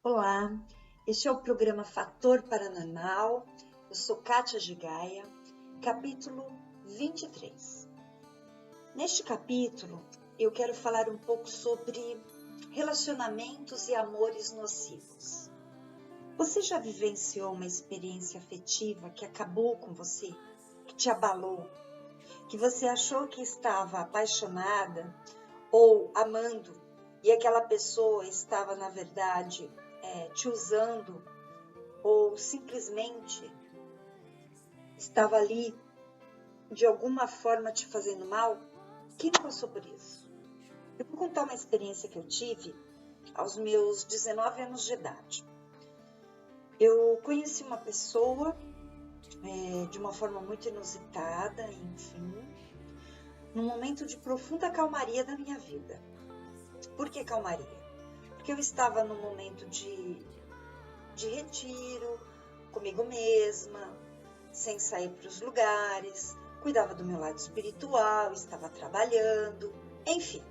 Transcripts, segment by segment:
Olá, este é o programa Fator Paranormal. Eu sou Kátia Gigaia, capítulo 23. Neste capítulo, eu quero falar um pouco sobre relacionamentos e amores nocivos. Você já vivenciou uma experiência afetiva que acabou com você, que te abalou, que você achou que estava apaixonada ou amando e aquela pessoa estava, na verdade, te usando ou simplesmente estava ali de alguma forma te fazendo mal? Quem passou por isso? Eu vou contar uma experiência que eu tive aos meus 19 anos de idade. Eu conheci uma pessoa de uma forma muito inusitada, enfim, num momento de profunda calmaria da minha vida. Por que calmaria? Porque eu estava num momento de retiro, comigo mesma, sem sair para os lugares, cuidava do meu lado espiritual, estava trabalhando, enfim,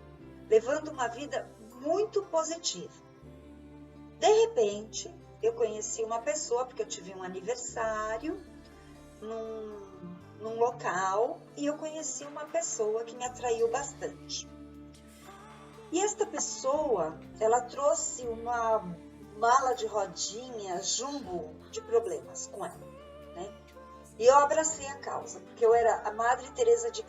levando uma vida muito positiva. De repente, eu conheci uma pessoa, porque eu tive um aniversário num local, e eu conheci uma pessoa que me atraiu bastante. E esta pessoa, ela trouxe uma mala de rodinha, jumbo de problemas com ela, né? E eu abracei a causa, porque eu era a Madre Teresa de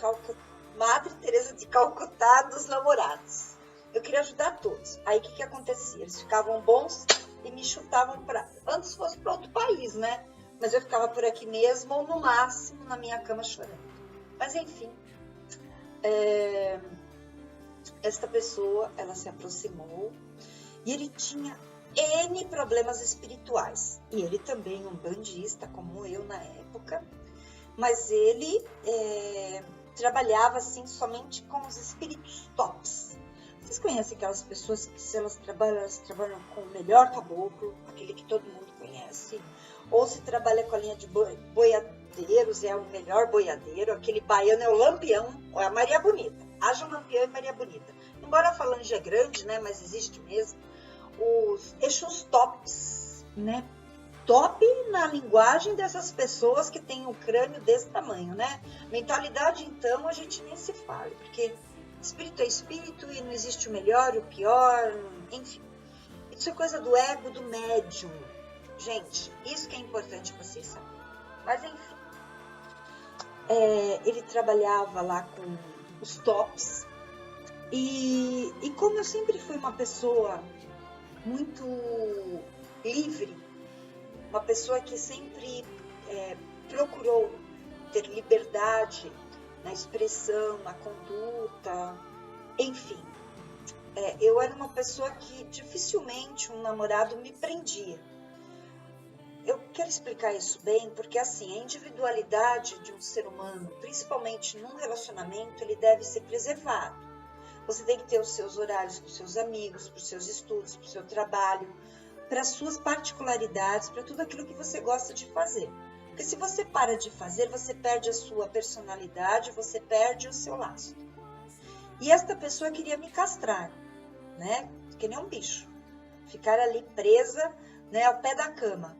Calcutá dos namorados. Eu queria ajudar todos. Aí o que acontecia? Eles ficavam bons e me chutavam antes fosse para outro país, né? Mas eu ficava por aqui mesmo, ou no máximo na minha cama chorando. Mas enfim, esta pessoa, ela se aproximou e ele tinha N problemas espirituais. E ele também um bandista, como eu na época, mas ele trabalhava assim somente com os espíritos tops. Vocês conhecem aquelas pessoas que se elas trabalham com o melhor caboclo, aquele que todo mundo conhece, ou se trabalha com a linha de boiadeiros, é o melhor boiadeiro, aquele baiano é o Lampião, ou é a Maria Bonita. Haja Lampião e Maria Bonita. Embora a falange é grande, né, mas existe mesmo. Os Exus tops, né? Top na linguagem dessas pessoas que têm um crânio desse tamanho, né? Mentalidade, então, a gente nem se fala, porque espírito é espírito e não existe o melhor, o pior, enfim. Isso é coisa do ego, do médium. Gente, isso que é importante vocês saberem. Mas, enfim, ele trabalhava lá com os tops e como eu sempre fui uma pessoa muito livre, uma pessoa que sempre procurou ter liberdade na expressão, na conduta, enfim. Eu era uma pessoa que dificilmente um namorado me prendia. Eu quero explicar isso bem, porque assim, a individualidade de um ser humano, principalmente num relacionamento, ele deve ser preservado. Você tem que ter os seus horários para os seus amigos, para os seus estudos, para o seu trabalho, para as suas particularidades, para tudo aquilo que você gosta de fazer. Porque se você para de fazer, você perde a sua personalidade, você perde o seu laço. E esta pessoa queria me castrar, né? Que nem um bicho. Ficar ali presa, né, ao pé da cama.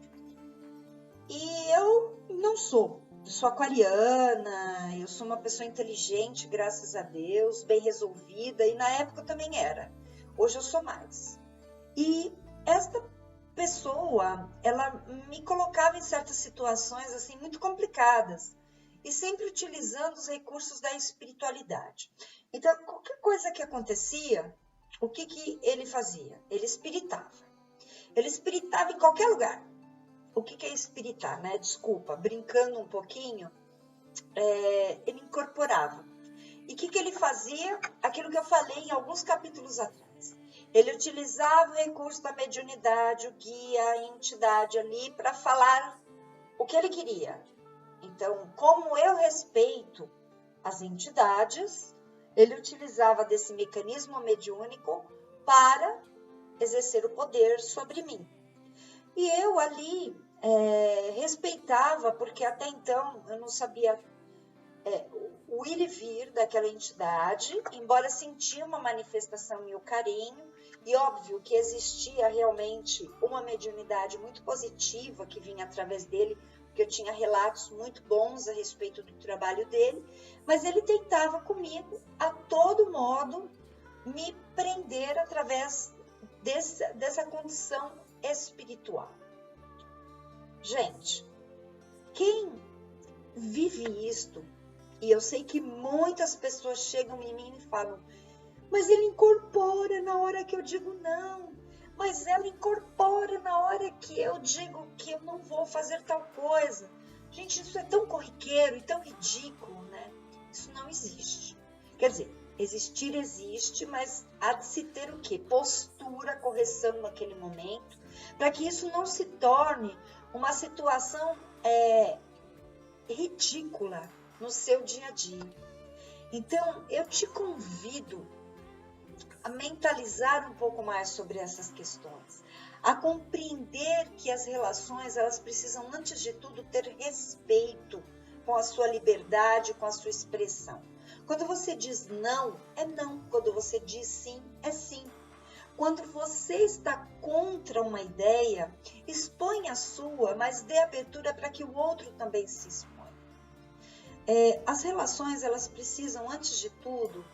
E eu não sou. Eu sou aquariana, eu sou uma pessoa inteligente, graças a Deus, bem resolvida, e na época eu também era. Hoje eu sou mais. E esta pessoa, ela me colocava em certas situações assim muito complicadas, e sempre utilizando os recursos da espiritualidade. Então, qualquer coisa que acontecia, o que ele fazia? Ele espiritava. Ele espiritava em qualquer lugar. O que é espiritar, né? Desculpa, brincando um pouquinho, ele incorporava. E o que ele fazia? Aquilo que eu falei em alguns capítulos atrás. Ele utilizava o recurso da mediunidade, o guia, a entidade ali, para falar o que ele queria. Então, como eu respeito as entidades, Ele utilizava desse mecanismo mediúnico para exercer o poder sobre mim. E eu ali respeitava, porque até então eu não sabia o ir e vir daquela entidade, embora sentia uma manifestação e o carinho, e óbvio que existia realmente uma mediunidade muito positiva que vinha através dele, porque eu tinha relatos muito bons a respeito do trabalho dele, mas ele tentava comigo, a todo modo, me prender através dessa condição espiritual. Gente, quem vive isto, e eu sei que muitas pessoas chegam em mim e falam, mas ele incorpora na hora que eu digo não, mas ela incorpora na hora que eu digo que eu não vou fazer tal coisa. Gente, isso é tão corriqueiro e tão ridículo, né? Isso não existe. Quer dizer, existir existe, mas há de se ter o quê? Postura, correção naquele momento, para que isso não se torne uma situação ridícula no seu dia a dia. Então, eu te convido a mentalizar um pouco mais sobre essas questões, a compreender que as relações, elas precisam, antes de tudo, ter respeito com a sua liberdade, com a sua expressão. Quando você diz não, é não. Quando você diz sim, é sim. Quando você está contra uma ideia, expõe a sua, mas dê abertura para que o outro também se exponha. As relações, elas precisam, antes de tudo,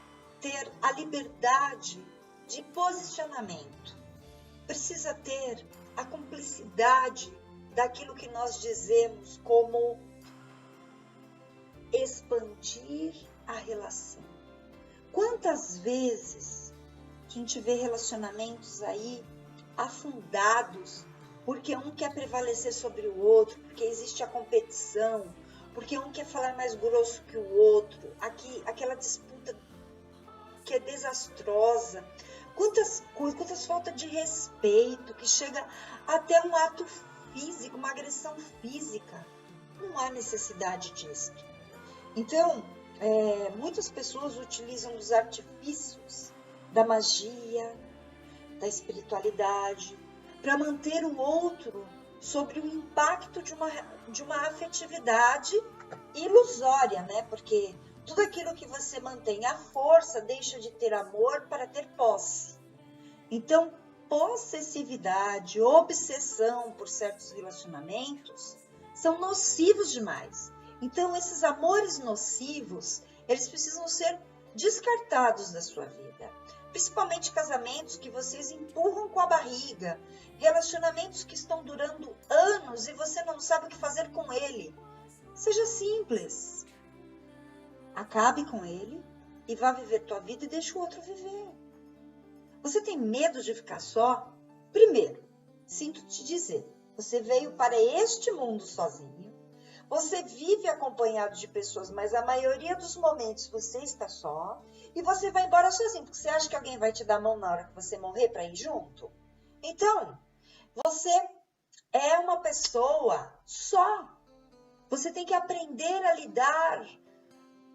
ter a liberdade de posicionamento. Precisa ter a cumplicidade daquilo que nós dizemos como expandir a relação. Quantas vezes a gente vê relacionamentos aí afundados porque um quer prevalecer sobre o outro, porque existe a competição, porque um quer falar mais grosso que o outro, aquela disputa que é desastrosa, quantas faltas de respeito, que chega até um ato físico, uma agressão física. Não há necessidade disso. Então, muitas pessoas utilizam os artifícios da magia, da espiritualidade, para manter o outro sobre o impacto de uma afetividade ilusória, né? Porque tudo aquilo que você mantém à força deixa de ter amor para ter posse. Então, possessividade, obsessão por certos relacionamentos são nocivos demais. Então, esses amores nocivos, eles precisam ser descartados da sua vida. Principalmente casamentos que vocês empurram com a barriga, relacionamentos que estão durando anos e você não sabe o que fazer com ele. Seja simples. Acabe com ele e vá viver tua vida e deixa o outro viver. Você tem medo de ficar só? Primeiro, sinto te dizer, você veio para este mundo sozinho. Você vive acompanhado de pessoas, mas a maioria dos momentos você está só. E você vai embora sozinho, porque você acha que alguém vai te dar a mão na hora que você morrer para ir junto? Então, você é uma pessoa só. Você tem que aprender a lidar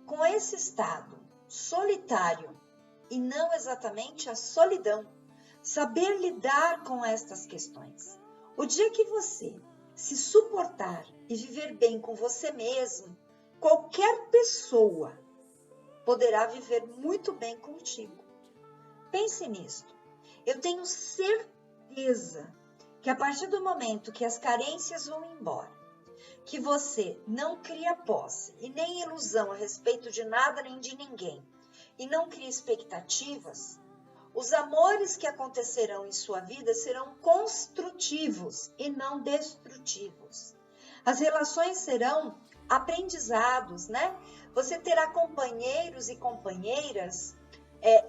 com esse estado solitário e não exatamente a solidão. Saber lidar com estas questões. O dia que você se suportar e viver bem com você mesmo, qualquer pessoa poderá viver muito bem contigo. Pense nisto. Eu tenho certeza que a partir do momento que as carências vão embora, que você não cria posse e nem ilusão a respeito de nada nem de ninguém, e não cria expectativas, os amores que acontecerão em sua vida serão construtivos e não destrutivos. As relações serão aprendizados, né? Você terá companheiros e companheiras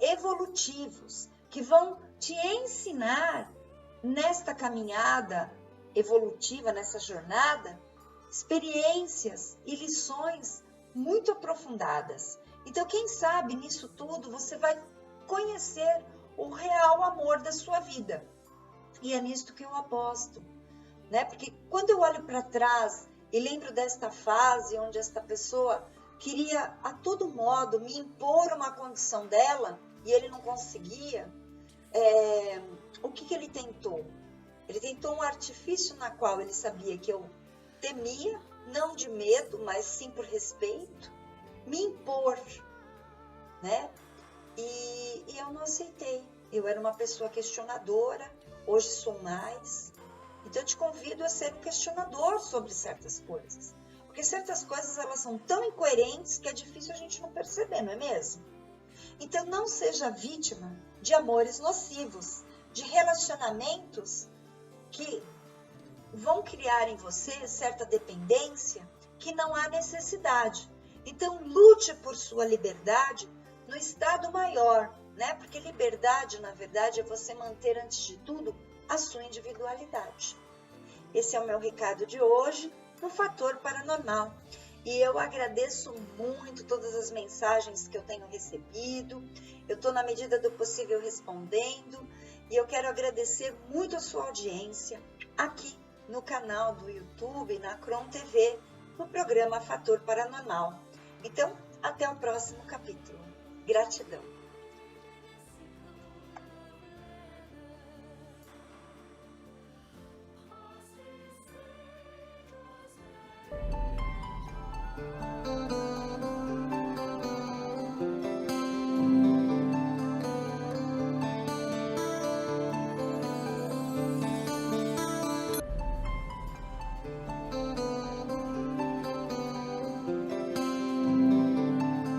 evolutivos que vão te ensinar nesta caminhada evolutiva, nessa jornada, experiências e lições muito aprofundadas. Então, quem sabe nisso tudo você vai conhecer o real amor da sua vida. E é nisto que eu aposto, né? Porque quando eu olho para trás e lembro desta fase onde esta pessoa queria a todo modo me impor uma condição dela e ele não conseguia, o que ele tentou? Ele tentou um artifício na qual ele sabia que eu temia, não de medo, mas sim por respeito, me impor, né? E eu não aceitei. Eu era uma pessoa questionadora, hoje sou mais. Então eu te convido a ser um questionador sobre certas coisas. Porque certas coisas elas são tão incoerentes que é difícil a gente não perceber, não é mesmo? Então não seja vítima de amores nocivos, de relacionamentos que vão criar em você certa dependência que não há necessidade. Então lute por sua liberdade no estado maior, né? Porque liberdade, na verdade, é você manter, antes de tudo, a sua individualidade. Esse é o meu recado de hoje no Fator Paranormal. E eu agradeço muito todas as mensagens que eu tenho recebido. Eu estou, na medida do possível, respondendo. E eu quero agradecer muito a sua audiência aqui no canal do YouTube, na Cron TV, no programa Fator Paranormal. Então, até o próximo capítulo. Gratidão.